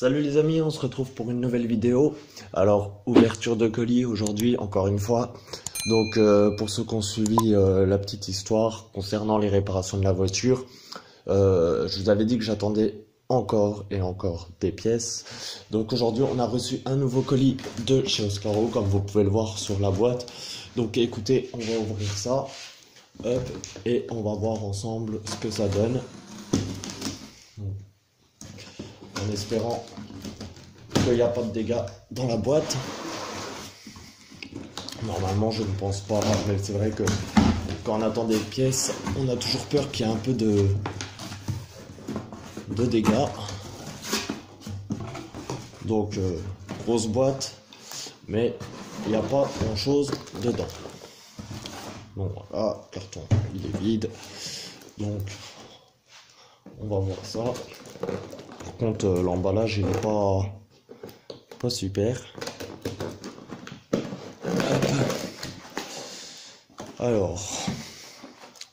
Salut les amis, on se retrouve pour une nouvelle vidéo. Alors, ouverture de colis aujourd'hui, encore une fois. Donc, pour ceux qui ont suivi la petite histoire concernant les réparations de la voiture, je vous avais dit que j'attendais encore et encore des pièces. Donc aujourd'hui, on a reçu un nouveau colis de chez Oscaro, comme vous pouvez le voir sur la boîte. Donc écoutez, on va ouvrir ça. Hop, et on va voir ensemble ce que ça donne. En espérant qu'il n'y a pas de dégâts dans la boîte. Normalement je ne pense pas, mais c'est vrai que quand on attend des pièces, on a toujours peur qu'il y ait un peu de dégâts. Donc grosse boîte, mais il n'y a pas grand chose dedans. Bon voilà, carton il est vide. Donc on va voir ça. Par contre, l'emballage il n'est pas super. Alors,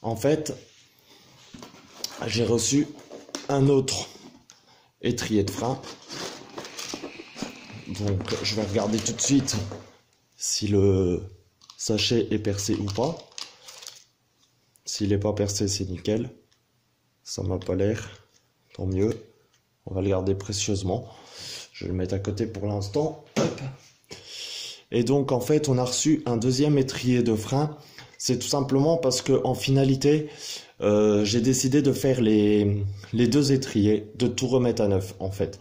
en fait, j'ai reçu un autre étrier de frein. Donc, je vais regarder tout de suite si le sachet est percé ou pas. S'il n'est pas percé, c'est nickel. Ça m'a pas l'air. Tant mieux. On va le garder précieusement. Je vais le mettre à côté pour l'instant. Et donc en fait on a reçu un deuxième étrier de frein. C'est tout simplement parce que en finalité j'ai décidé de faire les deux étriers, de tout remettre à neuf en fait.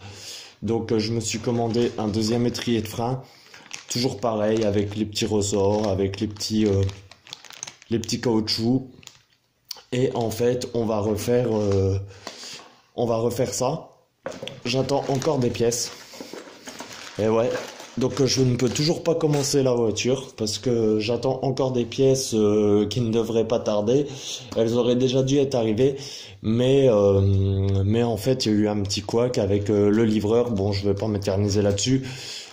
Donc je me suis commandé un deuxième étrier de frein. Toujours pareil avec les petits ressorts, avec les petits caoutchoucs. Et en fait on va refaire ça. J'attends encore des pièces. Et ouais, donc je ne peux toujours pas commencer la voiture parce que j'attends encore des pièces qui ne devraient pas tarder. Elles auraient déjà dû être arrivées, mais en fait il y a eu un petit couac avec le livreur. Bon, je vais pas m'éterniser là-dessus,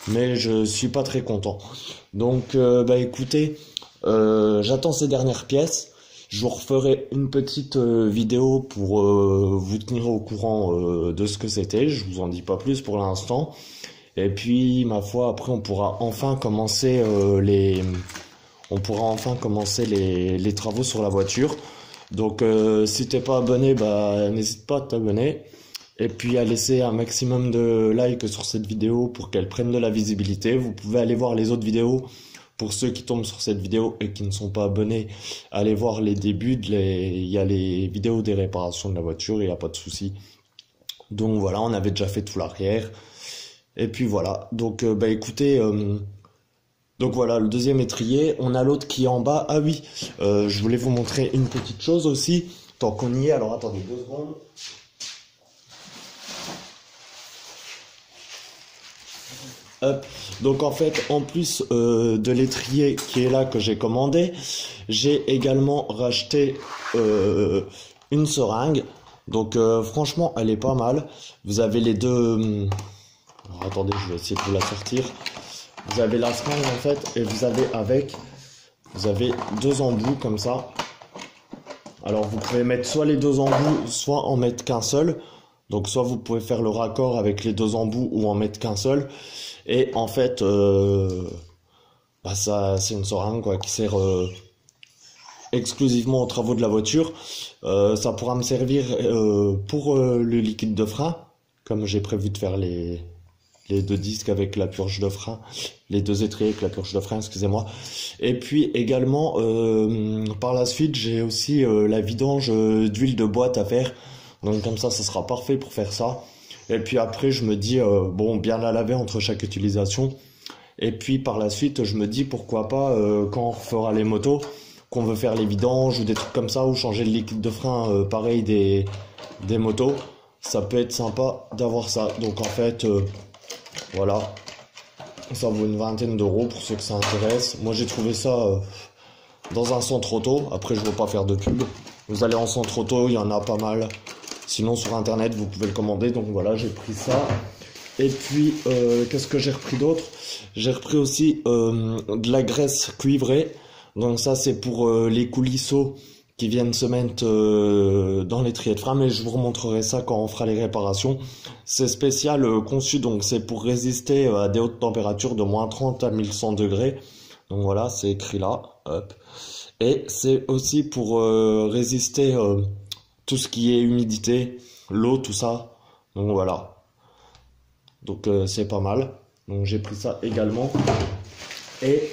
mais je suis pas très content. Donc bah écoutez, j'attends ces dernières pièces. Je vous referai une petite vidéo pour vous tenir au courant de ce que c'était. Je vous en dis pas plus pour l'instant. Et puis, ma foi, après, on pourra enfin commencer les travaux sur la voiture. Donc, si t'es pas abonné, bah, n'hésite pas à t'abonner. Et puis, à laisser un maximum de likes sur cette vidéo pour qu'elle prenne de la visibilité. Vous pouvez aller voir les autres vidéos. Pour ceux qui tombent sur cette vidéo et qui ne sont pas abonnés, allez voir les débuts, il y a les vidéos des réparations de la voiture, il n'y a pas de souci. Donc voilà, on avait déjà fait tout l'arrière. Et puis voilà, donc bah écoutez, donc voilà le deuxième étrier, on a l'autre qui est en bas. Ah oui, je voulais vous montrer une petite chose aussi, tant qu'on y est, alors attendez 2 secondes. Hop. Donc en fait, en plus de l'étrier qui est là que j'ai commandé, j'ai également racheté une seringue. Donc franchement, elle est pas mal. Vous avez les deux. Alors attendez, je vais essayer de vous la sortir. Vous avez la seringue en fait, et vous avez 2 embouts comme ça. Alors vous pouvez mettre soit les 2 embouts, soit en mettre qu'un seul. Donc soit vous pouvez faire le raccord avec les 2 embouts ou en mettre qu'un seul. Et en fait, bah ça c'est une seringue quoi, qui sert exclusivement aux travaux de la voiture. Ça pourra me servir pour le liquide de frein, comme j'ai prévu de faire les 2 disques avec la purge de frein, les 2 étriers avec la purge de frein, excusez-moi. Et puis également, par la suite, j'ai aussi la vidange d'huile de boîte à faire. Donc comme ça sera parfait pour faire ça. Et puis après, je me dis, bon, bien la laver entre chaque utilisation. Et puis par la suite, je me dis, pourquoi pas, quand on fera les motos, qu'on veut faire les vidanges ou des trucs comme ça, ou changer le liquide de frein, pareil, des motos, ça peut être sympa d'avoir ça. Donc en fait, voilà, ça vaut une vingtaine d'euros pour ceux que ça intéresse. Moi, j'ai trouvé ça dans un centre auto. Après, je ne veux pas faire de pub. Vous allez en centre auto, il y en a pas mal. Sinon sur internet vous pouvez le commander. Donc voilà, j'ai pris ça. Et puis qu'est-ce que j'ai repris d'autre? J'ai repris aussi de la graisse cuivrée. Donc ça c'est pour les coulisseaux qui viennent se mettre dans l'étrier de frein, mais je vous remontrerai ça quand on fera les réparations. C'est spécial conçu, donc c'est pour résister à des hautes températures de moins 30 à 1100 degrés. Donc voilà, c'est écrit là, hop. Et c'est aussi pour résister tout ce qui est humidité, l'eau, tout ça. Donc voilà. Donc c'est pas mal. Donc j'ai pris ça également. Et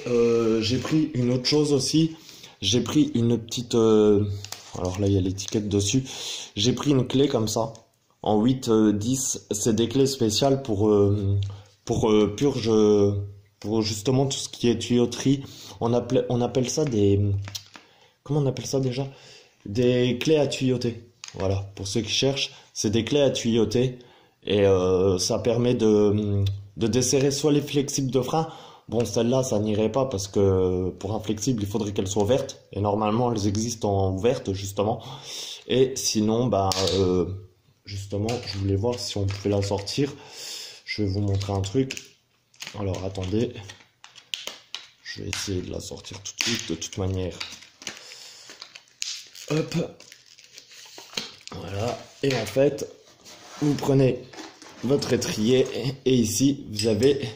j'ai pris une autre chose aussi. J'ai pris une petite... alors là, il y a l'étiquette dessus. J'ai pris une clé comme ça, en 8-10. C'est des clés spéciales pour purge, pour justement tout ce qui est tuyauterie. On appelle ça des... Comment on appelle ça déjà? Des clés à tuyauter. Voilà, pour ceux qui cherchent, c'est des clés à tuyauter. Et ça permet de desserrer soit les flexibles de frein. Bon, celle-là, ça n'irait pas parce que pour un flexible, il faudrait qu'elle soit verte. Et normalement, elles existent en verte, justement. Et sinon, bah, justement, je voulais voir si on pouvait la sortir. Je vais vous montrer un truc. Alors, attendez. Je vais essayer de la sortir tout de suite, de toute manière. Hop. Voilà. Et en fait, vous prenez votre étrier et ici, vous avez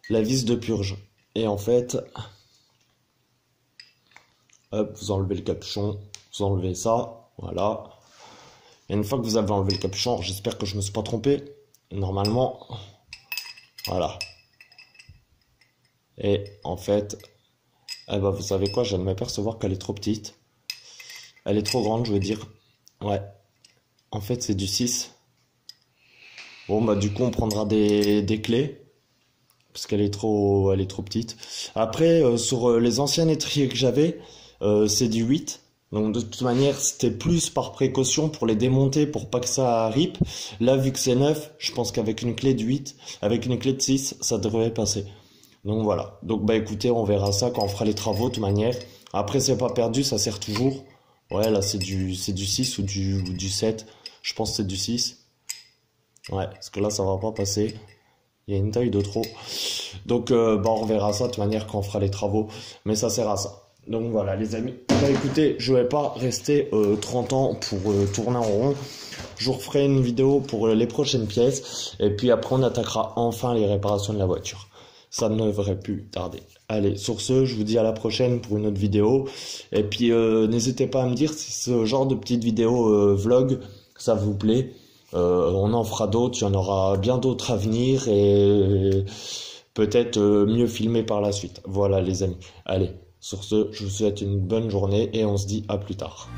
la vis de purge. Et en fait, hop, vous enlevez le capuchon, vous enlevez ça, voilà. Et une fois que vous avez enlevé le capuchon, j'espère que je ne me suis pas trompé, normalement, voilà. Et en fait, eh ben, vous savez quoi, je viens de m'apercevoir qu'elle est trop petite. Elle est trop grande, je veux dire. Ouais. En fait, c'est du 6. Bon, bah du coup, on prendra des clés. Parce qu'elle est trop petite. Après, sur les anciens étriers que j'avais, c'est du 8. Donc de toute manière, c'était plus par précaution pour les démonter, pour pas que ça ripe. Là, vu que c'est neuf, je pense qu'avec une clé de 8, avec une clé de 6, ça devrait passer. Donc voilà. Donc bah écoutez, on verra ça quand on fera les travaux de toute manière. Après, c'est pas perdu, ça sert toujours. Ouais, là, c'est du 6 ou du 7. Je pense que c'est du 6. Ouais, parce que là, ça va pas passer. Il y a une taille de trop. Donc, bah, on reverra ça de toute manière quand on fera les travaux. Mais ça sert à ça. Donc voilà, les amis. Bah écoutez, je vais pas rester 30 ans pour tourner en rond. Je vous referai une vidéo pour les prochaines pièces. Et puis après, on attaquera enfin les réparations de la voiture. Ça ne devrait plus tarder. Allez, sur ce, je vous dis à la prochaine pour une autre vidéo. Et puis, n'hésitez pas à me dire si ce genre de petite vidéo vlog, ça vous plaît. On en fera d'autres, il y en aura bien d'autres à venir et peut-être mieux filmés par la suite. Voilà les amis. Allez, sur ce, je vous souhaite une bonne journée et on se dit à plus tard.